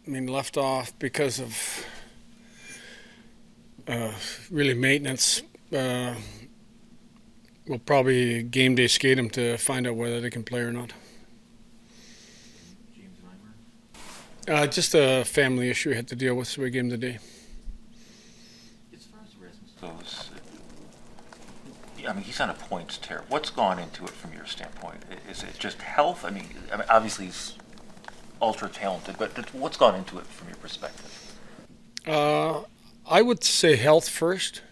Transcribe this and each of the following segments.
Left off because of really maintenance. We'll probably game day skate them to find out whether they can play or not. Just a family issue we had to deal with, so we gave him the day. As far as Rasmus goes, he's on a points tear. What's gone into it from your standpoint? Is it just health? Obviously he's ultra talented, but what's gone into it from your perspective? I would say health first.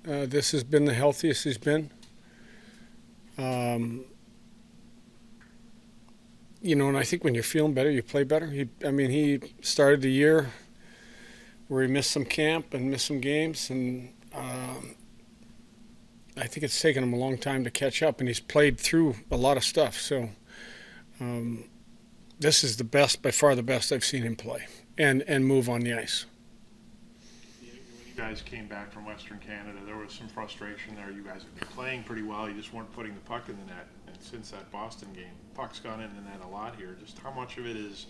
This has been the healthiest he's been. And I think when you're feeling better, you play better. He started the year where he missed some camp and missed some games, and I think it's taken him a long time to catch up, and he's played through a lot of stuff. So this is by far the best I've seen him play and move on the ice. When you guys came back from Western Canada, there was some frustration there. You guys have been playing pretty well. You just weren't putting the puck in the net. And since that Boston game, puck's gone in the net a lot here. Just how much of it is,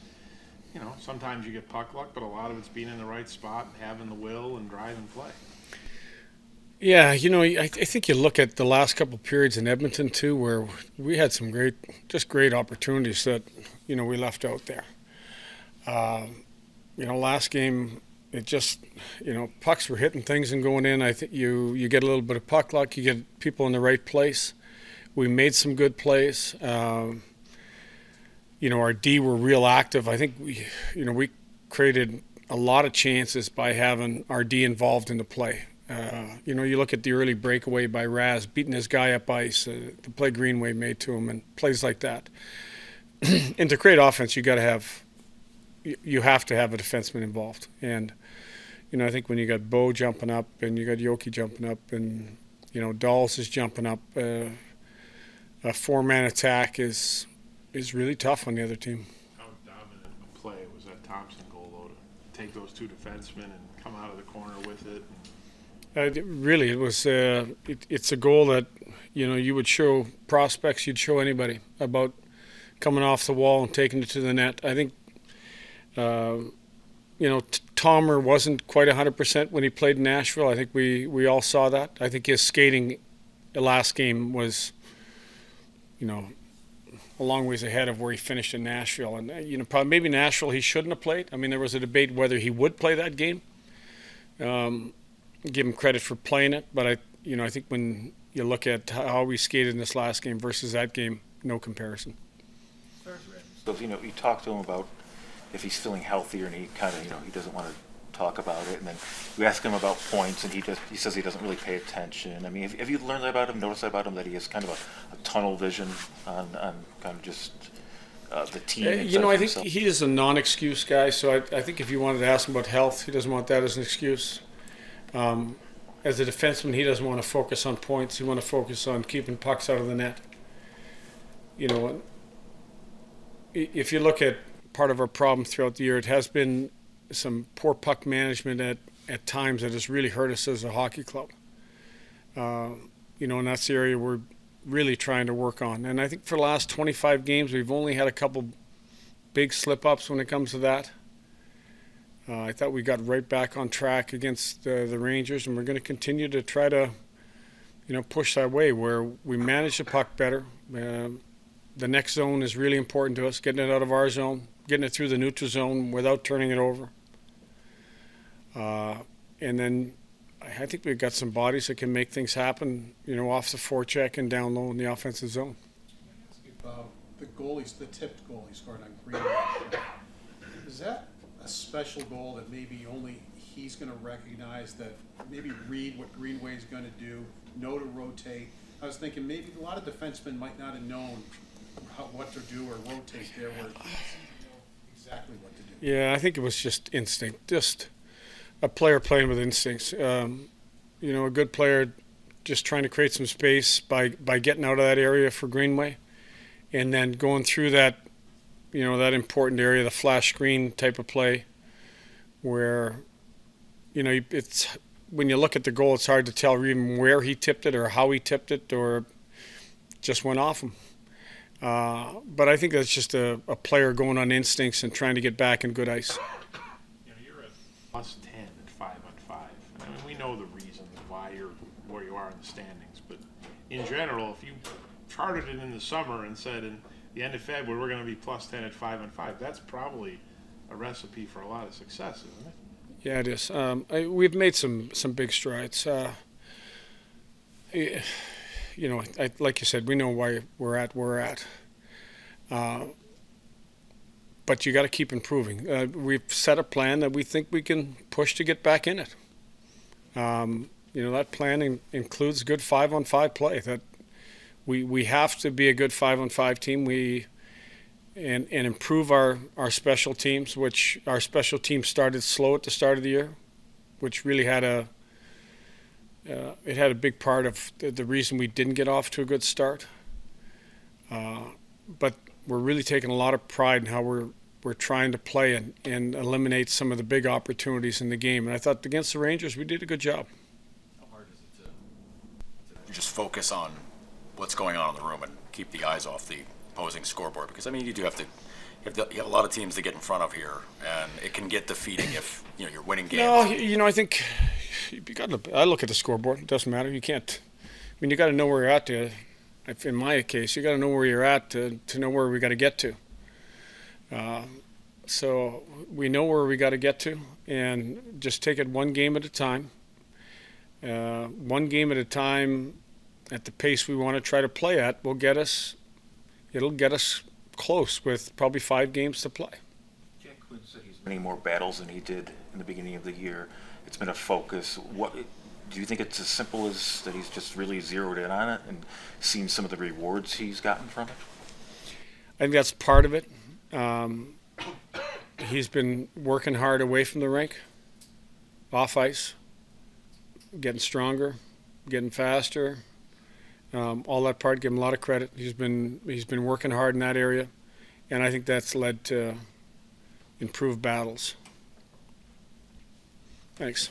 sometimes you get puck luck, but a lot of it's being in the right spot and having the will and drive and play. Yeah, I think you look at the last couple of periods in Edmonton too, where we had some great opportunities that, we left out there. Last game, it just, pucks were hitting things and going in. I think you get a little bit of puck luck. You get people in the right place. We made some good plays. Our D were real active. I think we created a lot of chances by having our D involved in the play. You look at the early breakaway by Raz, beating his guy up ice, the play Greenway made to him, and plays like that. And to create offense, you have to have a defenseman involved. And I think when you got Bo jumping up and you got Yoki jumping up and Dawes is jumping up, a four-man attack is really tough on the other team. How dominant a play was that Thompson goal, though, to take those two defensemen and come out of the corner with it? Really, it was. It's a goal that you would show prospects, you'd show anybody about coming off the wall and taking it to the net. I think, Tomer wasn't quite 100% when he played in Nashville. I think we all saw that. I think his skating the last game was, a long ways ahead of where he finished in Nashville. And, probably maybe Nashville he shouldn't have played. There was a debate whether he would play that game. Give him credit for playing it, but I think when you look at how we skated in this last game versus that game, no comparison. So, you talk to him about if he's feeling healthier, and he kind of, he doesn't want to talk about it, and then we ask him about points, and he says he doesn't really pay attention. Have you learned that about him, noticed that about him, that he has kind of a tunnel vision on kind of just the team? I think he is a non-excuse guy, so I think if you wanted to ask him about health, he doesn't want that as an excuse. As a defenseman, he doesn't want to focus on points. He wants to focus on keeping pucks out of the net. If you look at part of our problem throughout the year, it has been some poor puck management at times that has really hurt us as a hockey club. And that's the area we're really trying to work on. And I think for the last 25 games, we've only had a couple big slip-ups when it comes to that. I thought we got right back on track against the Rangers, and we're going to continue to try to, push that way where we manage the puck better. The next zone is really important to us, getting it out of our zone, getting it through the neutral zone without turning it over. And then I think we've got some bodies that can make things happen, off the forecheck and down low in the offensive zone. The tipped goal he scored on Green. Is that a special goal that maybe only he's going to recognize, that maybe read what Greenway is going to do, know to rotate? I was thinking maybe a lot of defensemen might not have known what to do or rotate there, where he seemed to know exactly what to do. Yeah, I think it was just instinct, just a player playing with instincts. A good player just trying to create some space by getting out of that area for Greenway, and then going through that, that important area, the flash screen type of play, where, it's when you look at the goal, it's hard to tell even where he tipped it or how he tipped it or just went off him. But I think that's just a player going on instincts and trying to get back in good ice. You know, you're at +10 at 5-on-5. I mean, we know the reasons why you're where you are in the standings, but in general, if you charted it in the summer and said in the end of February we're going to be +10 at 5-on-5, that's probably a recipe for a lot of success, isn't it? Yeah, it is. We've made some big strides. You know, like you said, we know why we're at where we're at. But you got to keep improving. We've set a plan that we think we can push to get back in it. You know, that plan includes good 5-on-5 play. That we have to be a good 5-on-5 team. And improve our special teams, which our special teams started slow at the start of the year, which really had it had a big part of the reason we didn't get off to a good start. But we're really taking a lot of pride in how we're trying to play and eliminate some of the big opportunities in the game. And I thought against the Rangers we did a good job. How hard is it to just focus on what's going on in the room and keep the eyes off the opposing scoreboard? Because I mean, you have a lot of teams to get in front of here, and it can get defeating if you're winning games. No, you know, I think I look at the scoreboard. It doesn't matter. You can't. I mean, you got to know where you're at. In my case, you got to know where you're at to know where we got to get to. So we know where we got to get to, and just take it one game at a time. One game at a time, at the pace we want to try to play at, will get us. It'll get us close with probably 5 games to play. Jack Quinn said he's winning more battles than he did in the beginning of the year. It's been a focus. What do you think it's as simple as that he's just really zeroed in on it and seen some of the rewards he's gotten from it? I think that's part of it. He's been working hard away from the rink, off ice, getting stronger, getting faster. All that part, give him a lot of credit. He's been working hard in that area, and I think that's led to improved battles. Thanks.